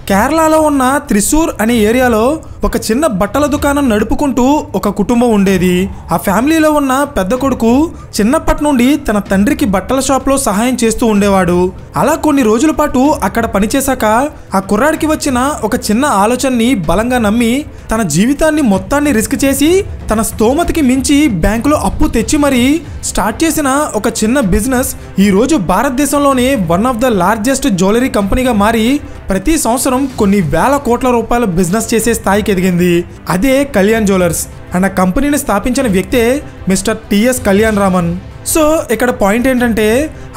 కేరళలో ఉన్న త్రిశూర్ అనే ఏరియాలో ఒక చిన్న బట్టల దుకాణం నడుపుకుంటూ ఒక కుటుంబం ఉండేది. ఆ ఫ్యామిలీలో ఉన్న పెద్ద కొడుకు చిన్నప్పటి నుండి తన తండ్రికి బట్టల షాప్లో సహాయం చేస్తూ ఉండేవాడు. అలా కొన్ని రోజుల పాటు అక్కడ పనిచేశాక ఆ కుర్రాడికి వచ్చిన ఒక చిన్న ఆలోచనని బలంగా నమ్మి తన జీవితాన్ని మొత్తాన్ని రిస్క్ చేసి తన స్తోమతకి మించి బ్యాంకులో అప్పు తెచ్చి మరీ స్టార్ట్ చేసిన ఒక చిన్న బిజినెస్ ఈరోజు భారతదేశంలోనే one of the largest jewellery కంపెనీగా మారి ప్రతి సంవత్సరం కొన్ని వేల కోట్ల రూపాయల బిజినెస్ చేసే స్థాయికి ఎదిగింది. అదే కళ్యాణ్ జ్యువెలర్స్ అండ్ ఆ కంపెనీని స్థాపించిన వ్యక్తే మిస్టర్ టిఎస్ కళ్యాణ్ రామన్. సో ఇక్కడ పాయింట్ ఏంటంటే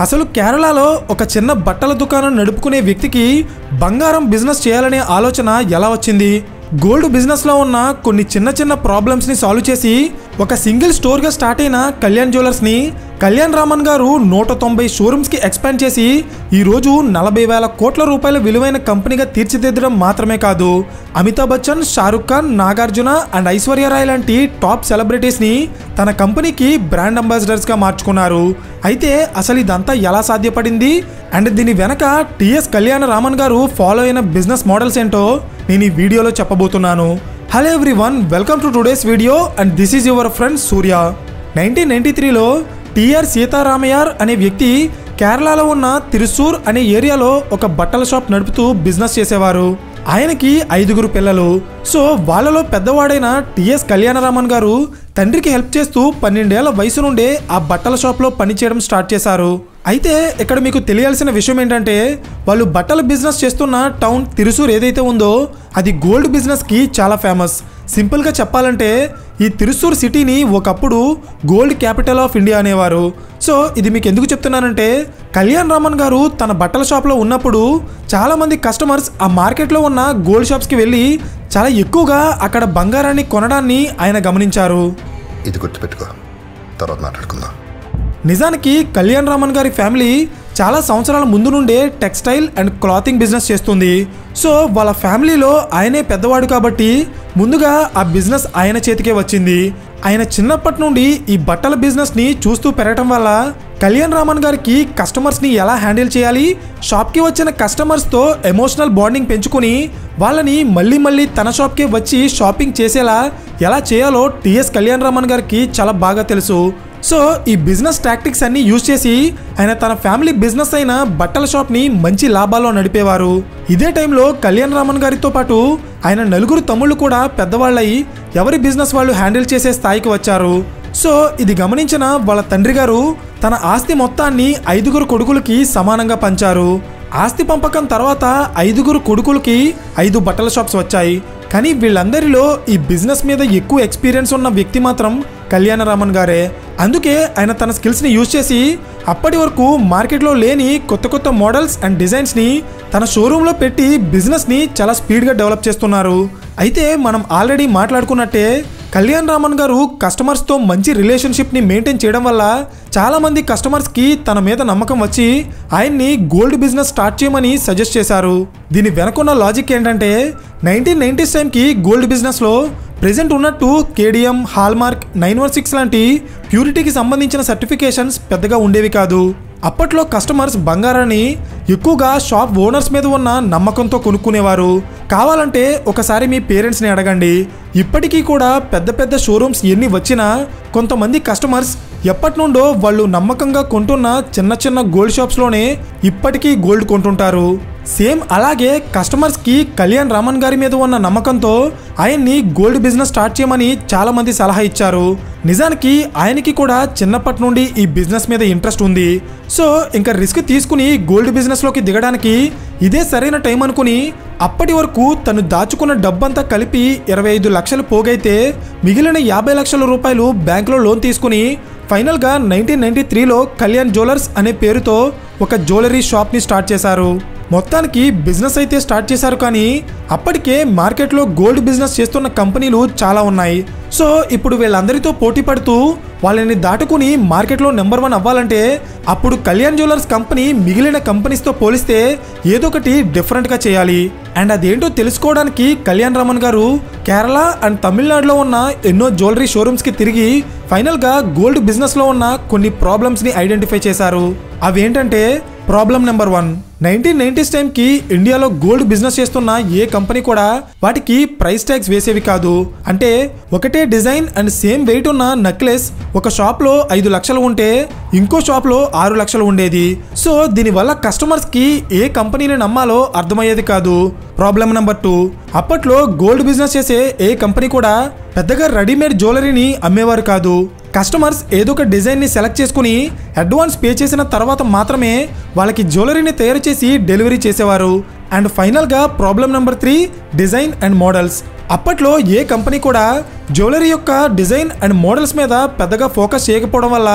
అసలు కేరళలో ఒక చిన్న బట్టల దుకాణం నడుపుకునే వ్యక్తికి బంగారం బిజినెస్ చేయాలనే ఆలోచన ఎలా వచ్చింది? గోల్డ్ బిజినెస్లో ఉన్న కొన్ని చిన్న చిన్న ప్రాబ్లమ్స్ని సాల్వ్ చేసి ఒక సింగిల్ స్టోర్గా స్టార్ట్ అయిన కళ్యాణ్ జ్యువెలర్స్ని కళ్యాణ్ రామన్ గారు 190 షోరూమ్స్కి ఎక్స్పాండ్ చేసి ఈరోజు 40,000 కోట్ల రూపాయల విలువైన కంపెనీగా తీర్చిదిద్దడం మాత్రమే కాదు, అమితాబ్ బచ్చన్, షారుఖ్ ఖాన్, నాగార్జున అండ్ ఐశ్వర్య రాయ్ లాంటి టాప్ సెలబ్రిటీస్ని తన కంపెనీకి బ్రాండ్ అంబాసిడర్స్గా మార్చుకున్నారు. అయితే అసలు ఇదంతా ఎలా సాధ్యపడింది అండ్ దీని వెనక టిఎస్ కళ్యాణ్ రామన్ గారు ఫాలో అయిన బిజినెస్ మోడల్స్ ఏంటో నేను ఈ వీడియోలో చెప్పబోతున్నాను. Hello everyone, welcome to today's video and this is your friend Surya. 1993లో టిఆర్ సీతారామయ్యర్ అనే వ్యక్తి కేరళలో ఉన్న త్రిశూర్ అనే ఏరియాలో ఒక బట్టల షాప్ నడుపుతూ బిజినెస్ చేసేవారు. ఆయనకి 5 పిల్లలు. సో వాళ్ళలో పెద్దవాడైన టిఎస్ కళ్యాణరామన్ గారు తండ్రికి హెల్ప్ చేస్తూ 12 ఏళ్ల వయసు నుండే ఆ బట్టల షాప్లో పనిచేయడం స్టార్ట్ చేశారు. అయితే ఇక్కడ మీకు తెలియాల్సిన విషయం ఏంటంటే వాళ్ళు బట్టల బిజినెస్ చేస్తున్న టౌన్ త్రిశూర్ ఏదైతే ఉందో అది గోల్డ్ బిజినెస్కి చాలా ఫేమస్. సింపుల్గా చెప్పాలంటే ఈ త్రిశూర్ సిటీని ఒకప్పుడు గోల్డ్ క్యాపిటల్ ఆఫ్ ఇండియా అనేవారు. సో ఇది మీకు ఎందుకు చెప్తున్నానంటే కళ్యాణ్ రామన్ గారు తన బట్టల షాప్లో ఉన్నప్పుడు చాలామంది కస్టమర్స్ ఆ మార్కెట్లో ఉన్న గోల్డ్ షాప్స్కి వెళ్ళి చాలా ఎక్కువగా అక్కడ బంగారాన్ని కొనడాన్ని ఆయన గమనించారు. ఇది గుర్తుపెట్టుకో, తర్వాత మాట్లాడుకుందాం. నిజానికి కళ్యాణ్ రామన్ గారి ఫ్యామిలీ చాలా సంవత్సరాల ముందు నుండే టెక్స్టైల్ అండ్ క్లాతింగ్ బిజినెస్ చేస్తుంది. సో వాళ్ళ ఫ్యామిలీలో ఆయనే పెద్దవాడు కాబట్టి ముందుగా ఆ బిజినెస్ ఆయన చేతికే వచ్చింది. ఆయన చిన్నప్పటి నుండి ఈ బట్టల బిజినెస్ని చూస్తూ పెరగటం వల్ల కళ్యాణ్ రామన్ గారికి కస్టమర్స్ని ఎలా హ్యాండిల్ చేయాలి, షాప్కి వచ్చిన కస్టమర్స్తో ఎమోషనల్ బాండింగ్ పెంచుకుని వాళ్ళని మళ్ళీ తన షాప్కే వచ్చి షాపింగ్ చేసేలా ఎలా చేయాలో టిఎస్ కళ్యాణ్ రామన్ గారికి చాలా బాగా తెలుసు. సో ఈ బిజినెస్ టాక్టిక్స్ అన్ని యూజ్ చేసి ఆయన తన ఫ్యామిలీ బిజినెస్ అయిన బట్టల షాప్ని మంచి లాభాల్లో నడిపేవారు. ఇదే టైంలో కళ్యాణ్ రామన్ గారితో పాటు ఆయన 4 తమ్ముళ్ళు కూడా పెద్దవాళ్ళై ఎవరి బిజినెస్ వాళ్ళు హ్యాండిల్ చేసే స్థాయికి వచ్చారు. సో ఇది గమనించిన వాళ్ళ తండ్రి గారు తన ఆస్తి మొత్తాన్ని 5 కొడుకులకి సమానంగా పంచారు. ఆస్తి పంపకం తర్వాత 5 కొడుకులకి 5 బట్టల షాప్స్ వచ్చాయి. కానీ వీళ్ళందరిలో ఈ బిజినెస్ మీద ఎక్కువ ఎక్స్పీరియన్స్ ఉన్న వ్యక్తి మాత్రం కళ్యాణ్ రామన్ గారే. అందుకే ఆయన తన స్కిల్స్ని యూజ్ చేసి అప్పటి వరకు మార్కెట్లో లేని కొత్త మోడల్స్ అండ్ డిజైన్స్ని తన షోరూంలో పెట్టి బిజినెస్ని చాలా స్పీడ్గా డెవలప్ చేస్తున్నారు. అయితే మనం ఆల్రెడీ మాట్లాడుకున్నట్టే కళ్యాణ్ రామన్ గారు కస్టమర్స్తో మంచి రిలేషన్షిప్ని మెయింటైన్ చేయడం వల్ల చాలామంది కస్టమర్స్కి తన మీద నమ్మకం వచ్చి ఆయన్ని గోల్డ్ బిజినెస్ స్టార్ట్ చేయమని సజెస్ట్ చేశారు. దీని వెనకున్న లాజిక్ ఏంటంటే 1990s టైంకి గోల్డ్ బిజినెస్లో ప్రెజెంట్ ఉన్నట్టు కేడిఎం, హాల్మార్క్, 916 లాంటి ప్యూరిటీకి సంబంధించిన సర్టిఫికేషన్స్ పెద్దగా ఉండేవి కాదు. అప్పట్లో కస్టమర్స్ బంగారాన్ని ఎక్కువగా షాప్ ఓనర్స్ మీద ఉన్న నమ్మకంతో కొనుక్కునేవారు. కావాలంటే ఒకసారి మీ పేరెంట్స్ని అడగండి. ఇప్పటికీ కూడా పెద్ద షోరూమ్స్ ఎన్ని వచ్చినా కొంతమంది కస్టమర్స్ ఎప్పటి నుండో వాళ్ళు నమ్మకంగా కొంటున్న చిన్న గోల్డ్ షాప్స్లోనే ఇప్పటికీ గోల్డ్ కొంటుంటారు. సేమ్ అలాగే కస్టమర్స్కి కళ్యాణ్ రామన్ గారి మీద ఉన్న నమ్మకంతో ఆయన్ని గోల్డ్ బిజినెస్ స్టార్ట్ చేయమని చాలామంది సలహా ఇచ్చారు. నిజానికి ఆయనకి కూడా చిన్నప్పటి నుండి ఈ బిజినెస్ మీద ఇంట్రెస్ట్ ఉంది. సో ఇంకా రిస్క్ తీసుకుని గోల్డ్ బిజినెస్లోకి దిగడానికి ఇదే సరైన టైం అనుకుని అప్పటి వరకు తను దాచుకున్న డబ్బంతా కలిపి 25 లక్షలు పోగైతే మిగిలిన 50 లక్షల రూపాయలు బ్యాంకులో లోన్ తీసుకుని ఫైనల్గా 1993లో కళ్యాణ్ జ్యువెలర్స్ అనే పేరుతో ఒక జ్యువెలరీ షాప్ని స్టార్ట్ చేశారు. మొత్తానికి బిజినెస్ అయితే స్టార్ట్ చేశారు, కానీ అప్పటికే మార్కెట్లో గోల్డ్ బిజినెస్ చేస్తున్న కంపెనీలు చాలా ఉన్నాయి. సో ఇప్పుడు వీళ్ళందరితో పోటీ పడుతూ వాళ్ళని దాటుకుని మార్కెట్లో నెంబర్ 1 అవ్వాలంటే అప్పుడు కళ్యాణ్ జ్యువెలర్స్ కంపెనీ మిగిలిన కంపెనీస్తో పోలిస్తే ఏదో ఒకటి డిఫరెంట్గా చేయాలి. అండ్ అదేంటో తెలుసుకోవడానికి కళ్యాణ్ రామన్ గారు కేరళ అండ్ తమిళనాడులో ఉన్న ఎన్నో జ్యువెలరీ షోరూమ్స్కి తిరిగి ఫైనల్గా గోల్డ్ బిజినెస్లో ఉన్న కొన్ని ప్రాబ్లమ్స్ని ఐడెంటిఫై చేశారు. అవేంటంటే ప్రాబ్లం నెంబర్ 1, 1990s టైంకి ఇండియాలో గోల్డ్ బిజినెస్ చేస్తున్న ఏ కంపెనీ కూడా వాటికి ప్రైస్ ట్యాగ్స్ వేసేవి కాదు. అంటే ఒకటే డిజైన్ అండ్ సేమ్ వెయిట్ ఉన్న నెక్లెస్ ఒక షాప్లో 5 లక్షలు ఉంటే ఇంకో షాప్లో 6 లక్షలు ఉండేది. సో దీనివల్ల కస్టమర్స్కి ఏ కంపెనీని నమ్మాలో అర్థమయ్యేది కాదు. ప్రాబ్లం నెంబర్ 2, అప్పట్లో గోల్డ్ బిజినెస్ చేసే ఏ కంపెనీ కూడా పెద్దగా రెడీమేడ్ జ్యువెలరీని అమ్మేవారు కాదు. కస్టమర్స్ ఏదో ఒక డిజైన్ని సెలెక్ట్ చేసుకుని అడ్వాన్స్ పే చేసిన తర్వాత మాత్రమే వాళ్ళకి జ్యువెలరీని తయారు చేసి డెలివరీ చేసేవారు. అండ్ ఫైనల్గా problem number 3, design and models. అప్పట్లో ఏ కంపెనీ కూడా జ్యువెలరీ యొక్క డిజైన్ అండ్ మోడల్స్ మీద పెద్దగా ఫోకస్ చేయకపోవడం వల్ల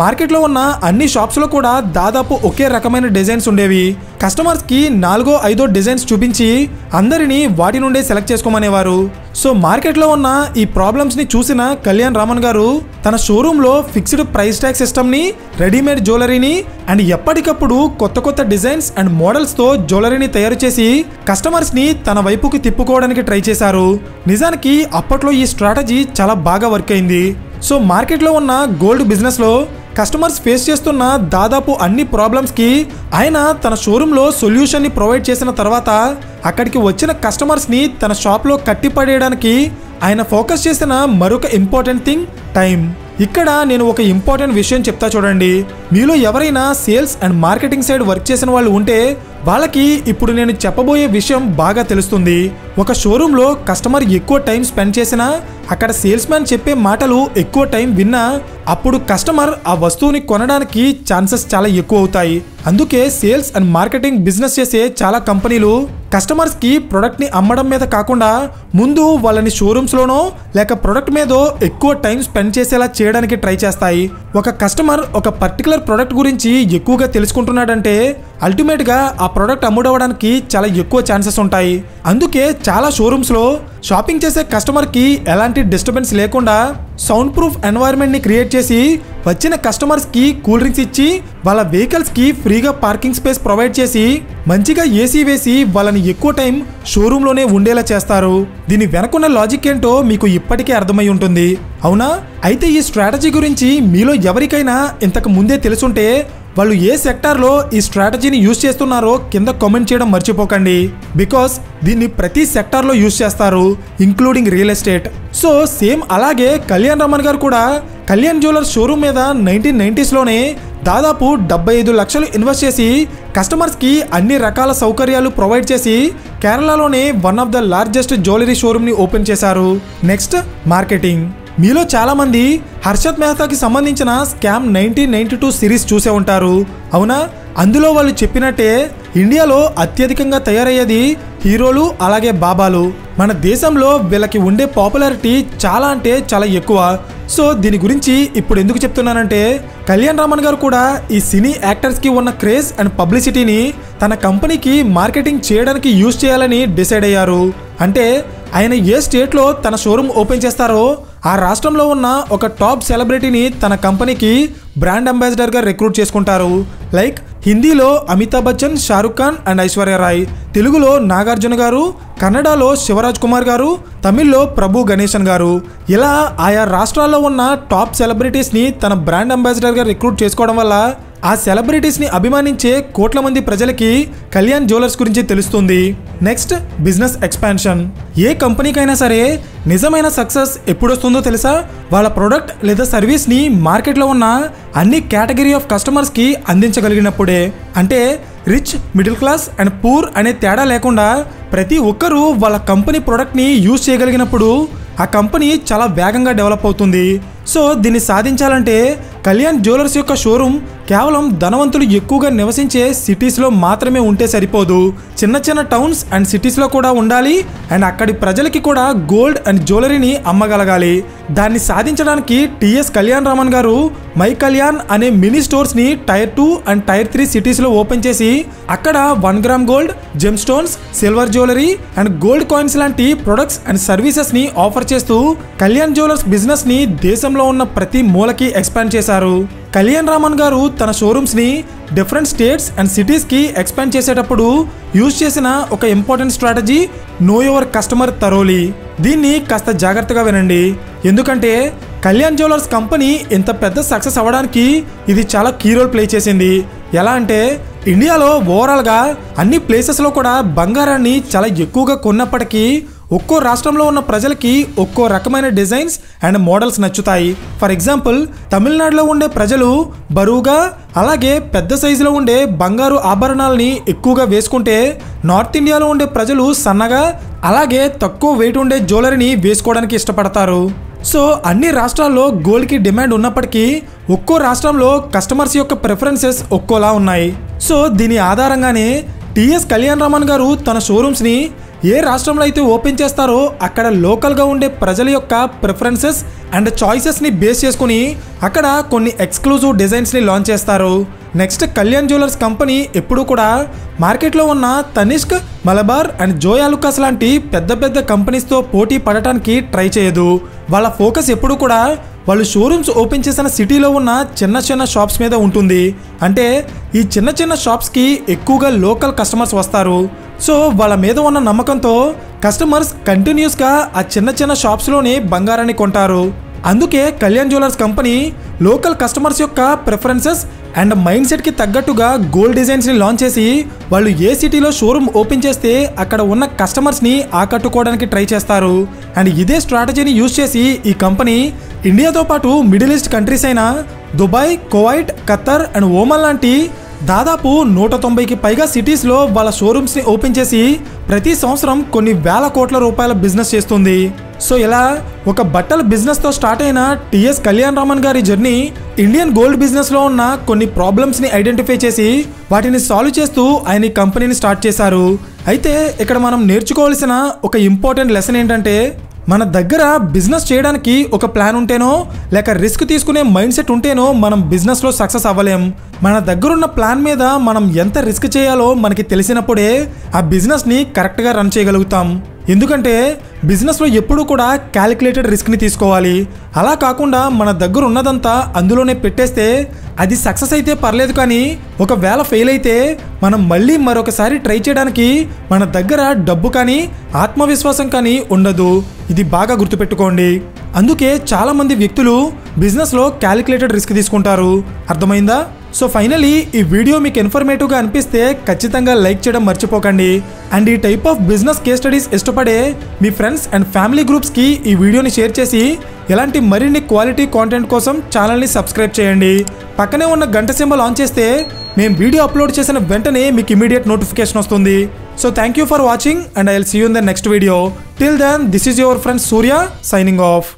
మార్కెట్లో ఉన్న అన్ని షాప్స్లో కూడా దాదాపు ఒకే రకమైన డిజైన్స్ ఉండేవి. కస్టమర్స్కి 4-5 డిజైన్స్ చూపించి అందరినీ వాటి నుండే సెలెక్ట్ చేసుకోమనేవారు. సో మార్కెట్లో ఉన్న ఈ ప్రాబ్లమ్స్ని చూసిన కళ్యాణ్ రామన్ గారు తన షోరూంలో ఫిక్స్డ్ ప్రైస్ ట్యాగ్ సిస్టమ్ని, రెడీమేడ్ జ్యువెలరీని అండ్ ఎప్పటికప్పుడు కొత్త డిజైన్స్ అండ్ మోడల్స్తో జ్యువెలరీని తయారు చేసి కస్టమర్స్ని తన వైపుకి తిప్పుకోవడానికి ట్రై చేశారు. నిజానికి అప్పట్లో ఈ స్ట్రాటజీ చాలా బాగా వర్క్ అయింది. సో మార్కెట్లో ఉన్న గోల్డ్ బిజినెస్లో కస్టమర్స్ ఫేస్ చేస్తున్న దాదాపు అన్ని ప్రాబ్లమ్స్కి ఆయన తన షోరూంలో సొల్యూషన్ని ప్రొవైడ్ చేసిన తర్వాత అక్కడికి వచ్చిన కస్టమర్స్ని తన షాప్లో కట్టిపడేయడానికి ఆయన ఫోకస్ చేసిన మరొక ఇంపార్టెంట్ థింగ్ టైం. ఇక్కడ నేను ఒక ఇంపార్టెంట్ విషయం చెప్తా చూడండి. మీలో ఎవరైనా sales and marketing side work చేసిన వాళ్ళు ఉంటే వాళ్ళకి ఇప్పుడు నేను చెప్పబోయే విషయం బాగా తెలుస్తుంది. ఒక షోరూంలో కస్టమర్ ఎక్కువ టైం స్పెండ్ చేసినా, అక్కడ సేల్స్ మ్యాన్ చెప్పే మాటలు ఎక్కువ టైం విన్నా అప్పుడు కస్టమర్ ఆ వస్తువుని కొనడానికి ఛాన్సెస్ చాలా ఎక్కువ అవుతాయి. అందుకే సేల్స్ అండ్ మార్కెటింగ్ బిజినెస్ చేసే చాలా కంపెనీలు కస్టమర్స్కి ప్రొడక్ట్ని అమ్మడం మీద కాకుండా ముందు వాళ్ళని షోరూమ్స్లోనో లేక ప్రొడక్ట్ మీదో ఎక్కువ టైం స్పెండ్ చేసేలా చేయడానికి ట్రై చేస్తాయి. ఒక కస్టమర్ ఒక పర్టికులర్ ప్రొడక్ట్ గురించి ఎక్కువగా తెలుసుకుంటున్నాడంటే అల్టిమేట్గా ఆ ప్రొడక్ట్ అమ్ముడవడానికి చాలా ఎక్కువ ఛాన్సెస్ ఉంటాయి. అందుకే చాలా షోరూమ్స్లో షాపింగ్ చేసే కస్టమర్కి ఎలాంటి డిస్టర్బెన్స్ లేకుండా సౌండ్ ప్రూఫ్ ఎన్వైర్న్మెంట్ని క్రియేట్ చేసి వచ్చిన కస్టమర్స్కి కూల్ డ్రింక్స్ ఇచ్చి వాళ్ళ వెహికల్స్కి ఫ్రీగా పార్కింగ్ స్పేస్ ప్రొవైడ్ చేసి మంచిగా ఏసీ వేసి వాళ్ళని ఎక్కువ టైం షోరూంలోనే ఉండేలా చేస్తారు. దీని వెనకున్న లాజిక్ ఏంటో మీకు ఇప్పటికే అర్థమై ఉంటుంది, అవునా? అయితే ఈ స్ట్రాటజీ గురించి మీలో ఎవరికైనా ఇంతకు ముందే తెలుసుంటే వాళ్ళు ఏ సెక్టార్లో ఈ స్ట్రాటజీని యూజ్ చేస్తున్నారో కింద కామెంట్ చేయడం మర్చిపోకండి. బికాస్ దీన్ని ప్రతి సెక్టార్లో యూజ్ చేస్తారు, including real estate. So same అలాగే కళ్యాణ్ రామన్ గారు కూడా కళ్యాణ్ జ్యువెలర్స్ షోరూమ్ మీద 1990sలోనే దాదాపు 75 లక్షలు ఇన్వెస్ట్ చేసి కస్టమర్స్కి అన్ని రకాల సౌకర్యాలు ప్రొవైడ్ చేసి కేరళలోనే one of the largest jewellery షోరూమ్ని ఓపెన్ చేశారు. Next marketing. మీలో చాలామంది హర్షద్ మెహతాకి సంబంధించిన స్కామ్ 1992 సిరీస్ చూసే ఉంటారు, అవునా? అందులో వాళ్ళు చెప్పినట్టే ఇండియాలో అత్యధికంగా తయారయ్యేది హీరోలు అలాగే బాబాలు. మన దేశంలో వీళ్ళకి ఉండే పాపులారిటీ చాలా అంటే చాలా ఎక్కువ. సో దీని గురించి ఇప్పుడు ఎందుకు చెప్తున్నానంటే కళ్యాణ్ రామన్ గారు కూడా ఈ సినీ యాక్టర్స్కి ఉన్న క్రేజ్ అండ్ పబ్లిసిటీని తన కంపెనీకి మార్కెటింగ్ చేయడానికి యూజ్ చేయాలని డిసైడ్ అయ్యారు. అంటే ఆయన ఏ స్టేట్లో తన షోరూమ్ ఓపెన్ చేస్తారో ఆ రాష్ట్రంలో ఉన్న ఒక టాప్ సెలబ్రిటీని తన కంపెనీకి బ్రాండ్ అంబాసిడర్గా రిక్రూట్ చేసుకుంటారు. లైక్ హిందీలో అమితాబ్ బచ్చన్, షారుఖ్ ఖాన్ అండ్ ఐశ్వర్య రాయ్, తెలుగులో నాగార్జున గారు, కన్నడలో శివరాజ్ కుమార్ గారు, తమిళ్లో ప్రభు గణేశన్ గారు. ఇలా ఆయా రాష్ట్రాల్లో ఉన్న టాప్ సెలబ్రిటీస్ని తన బ్రాండ్ అంబాసిడర్గా రిక్రూట్ చేసుకోవడం వల్ల ఆ సెలబ్రిటీస్ని అభిమానించే కోట్ల మంది ప్రజలకి కళ్యాణ్ జ్యువెలర్స్ గురించి తెలుస్తుంది. Next business expansion. ఏ కంపెనీకైనా సరే నిజమైన సక్సెస్ ఎప్పుడొస్తుందో తెలుసా? వాళ్ళ ప్రోడక్ట్ లేదా సర్వీస్ని మార్కెట్లో ఉన్న అన్ని కేటగిరీ ఆఫ్ కస్టమర్స్కి అందించగలిగినప్పుడే. అంటే rich, middle class and poor అనే తేడా లేకుండా ప్రతి ఒక్కరూ వాళ్ళ కంపెనీ ప్రోడక్ట్ని యూజ్ చేయగలిగినప్పుడు ఆ కంపెనీ చాలా వేగంగా డెవలప్ అవుతుంది. సో దీన్ని సాధించాలంటే కళ్యాణ్ జ్యువెలర్స్ యొక్క షోరూమ్ కేవలం ధనవంతులు ఎక్కువగా నివసించే సిటీస్లో మాత్రమే ఉంటే సరిపోదు, చిన్న చిన్న టౌన్స్ అండ్ సిటీస్లో కూడా ఉండాలి. అండ్ అక్కడి ప్రజలకి కూడా గోల్డ్ అండ్ జ్యువెలరీని అమ్మగలగాలి. దాన్ని సాధించడానికి టిఎస్ కళ్యాణ్ రామన్ గారు మై కళ్యాణ్ అనే మినీ స్టోర్స్ని టైర్ 2 అండ్ టైర్ 3 సిటీస్లో ఓపెన్ చేసి అక్కడ 1 gram gold, gem stones, silver jewellery and gold coins లాంటి ప్రొడక్ట్స్ అండ్ సర్వీసెస్ని ఆఫర్ చేస్తూ కళ్యాణ్ జ్యువెలర్స్ బిజినెస్ని దేశంలో ఉన్న ప్రతి మూలకి ఎక్స్పాండ్ చేశారు. కళ్యాణ్ రామన్ గారు తన షోరూమ్స్ని డిఫరెంట్ స్టేట్స్ అండ్ సిటీస్కి ఎక్స్పాండ్ చేసేటప్పుడు యూజ్ చేసిన ఒక important strategy know your customer thoroughly. దీన్ని కాస్త జాగ్రత్తగా వినండి, ఎందుకంటే కళ్యాణ్ జ్యువెలర్స్ కంపెనీ ఇంత పెద్ద సక్సెస్ అవ్వడానికి ఇది చాలా కీ రోల్ ప్లే చేసింది. ఎలా అంటే ఇండియాలో ఓవరాల్గా అన్ని ప్లేసెస్లో కూడా బంగారాన్ని చాలా ఎక్కువగా కొన్నప్పటికీ ఒక్కో రాష్ట్రంలో ఉన్న ప్రజలకి ఒక్కో రకమైన డిజైన్స్ అండ్ మోడల్స్ నచ్చుతాయి. ఫర్ ఎగ్జాంపుల్, తమిళనాడులో ఉండే ప్రజలు బరువుగా అలాగే పెద్ద సైజులో ఉండే బంగారు ఆభరణాలని ఎక్కువగా వేసుకుంటే, నార్త్ ఇండియాలో ఉండే ప్రజలు సన్నగా అలాగే తక్కువ వెయిట్ ఉండే జ్యువెలరీని వేసుకోవడానికి ఇష్టపడతారు. సో అన్ని రాష్ట్రాల్లో గోల్డ్కి డిమాండ్ ఉన్నప్పటికీ ఒక్కో రాష్ట్రంలో కస్టమర్స్ యొక్క ప్రిఫరెన్సెస్ ఒక్కోలా ఉన్నాయి. సో దీని ఆధారంగానే టిఎస్ కళ్యాణ్ రామన్ గారు తన షోరూమ్స్ని ఏ రాష్ట్రంలో అయితే ఓపెన్ చేస్తారో అక్కడ లోకల్గా ఉండే ప్రజల యొక్క ప్రిఫరెన్సెస్ అండ్ చాయిసెస్ని బేస్ చేసుకుని అక్కడ కొన్ని ఎక్స్క్లూజివ్ డిజైన్స్ని లాంచ్ చేస్తారు. నెక్స్ట్, కళ్యాణ్ జ్యువెలర్స్ కంపెనీ ఎప్పుడూ కూడా మార్కెట్లో ఉన్న తనిష్క్, మలబార్ అండ్ జోయా లుకాస్ లాంటి పెద్ద పెద్ద కంపెనీస్తో పోటీ పడటానికి ట్రై చేయదు. వాళ్ళ ఫోకస్ ఎప్పుడు కూడా వాళ్ళు షోరూమ్స్ ఓపెన్ చేసిన సిటీలో ఉన్న చిన్న చిన్న షాప్స్ మీద ఉంటుంది. అంటే ఈ చిన్న చిన్న షాప్స్కి ఎక్కువగా లోకల్ కస్టమర్స్ వస్తారు. సో వాళ్ళ మీద ఉన్న నమ్మకంతో కస్టమర్స్ కంటిన్యూస్గా ఆ చిన్న చిన్న షాప్స్లోనే బంగారాన్ని కొంటారు. అందుకే Kalyan jewellers company local customers యొక్క ప్రిఫరెన్సెస్ అండ్ మైండ్ సెట్కి తగ్గట్టుగా గోల్డ్ డిజైన్స్ని లాంచ్ చేసి వాళ్ళు ఏ సిటీలో షోరూమ్ ఓపెన్ చేస్తే అక్కడ ఉన్న కస్టమర్స్ని ఆకట్టుకోవడానికి ట్రై చేస్తారు. అండ్ ఇదే స్ట్రాటజీని యూజ్ చేసి ఈ కంపెనీ ఇండియాతో పాటు మిడిల్ ఈస్ట్ కంట్రీస్ అయిన దుబాయ్, కువైట్, ఖత్తర్ అండ్ ఓమన్ లాంటి దాదాపు 190కి పైగా సిటీస్లో వాళ్ళ షోరూమ్స్ని ఓపెన్ చేసి ప్రతి సంవత్సరం కొన్ని వేల కోట్ల రూపాయల బిజినెస్ చేస్తుంది. సో ఇలా ఒక బట్టల బిజినెస్తో స్టార్ట్ అయిన టిఎస్ కళ్యాణ్ రామన్ గారి జర్నీ ఇండియన్ గోల్డ్ బిజినెస్లో ఉన్న కొన్ని ప్రాబ్లమ్స్ని ఐడెంటిఫై చేసి వాటిని సాల్వ్ చేస్తూ ఆయన ఈ కంపెనీని స్టార్ట్ చేశారు. అయితే ఇక్కడ మనం నేర్చుకోవాల్సిన ఒక ఇంపార్టెంట్ లెసన్ ఏంటంటే, మన దగ్గర బిజినెస్ చేయడానికి ఒక ప్లాన్ ఉంటేనో లేక రిస్క్ తీసుకునే మైండ్ సెట్ ఉంటేనో మనం బిజినెస్లో సక్సెస్ అవ్వలేం. మన దగ్గరున్న ప్లాన్ మీద మనం ఎంత రిస్క్ చేయాలో మనకి తెలిసినప్పుడే ఆ బిజినెస్ని కరెక్ట్గా రన్ చేయగలుగుతాం. ఎందుకంటే బిజినెస్లో ఎప్పుడూ కూడా క్యాలిక్యులేటెడ్ రిస్క్ని తీసుకోవాలి. అలా కాకుండా మన దగ్గర ఉన్నదంతా అందులోనే పెట్టేస్తే అది సక్సెస్ అయితే పర్లేదు, కానీ ఒకవేళ ఫెయిల్ అయితే మనం మళ్ళీ మరొకసారి ట్రై చేయడానికి మన దగ్గర డబ్బు కానీ ఆత్మవిశ్వాసం కానీ ఉండదు. ఇది బాగా గుర్తుపెట్టుకోండి. అందుకే చాలామంది వ్యక్తులు బిజినెస్లో క్యాలిక్యులేటెడ్ రిస్క్ తీసుకుంటారు. అర్థమైందా? సో ఫైనలీ ఈ వీడియో మీకు ఇన్ఫర్మేటివ్గా అనిపిస్తే ఖచ్చితంగా లైక్ చేయడం మర్చిపోకండి. అండ్ ఈ type of business case studies ఇష్టపడే మీ ఫ్రెండ్స్ అండ్ ఫ్యామిలీ గ్రూప్స్కి ఈ వీడియోని షేర్ చేసి ఇలాంటి మరిన్ని క్వాలిటీ కాంటెంట్ కోసం ఛానల్ని సబ్స్క్రైబ్ చేయండి. పక్కనే ఉన్న గంట సింబల్ ఆన్ చేస్తే మేము వీడియో అప్లోడ్ చేసిన వెంటనే మీకు ఇమీడియట్ నోటిఫికేషన్ వస్తుంది. So thank you for watching and I will see you in the next video. Till then, this is your friend Surya signing of.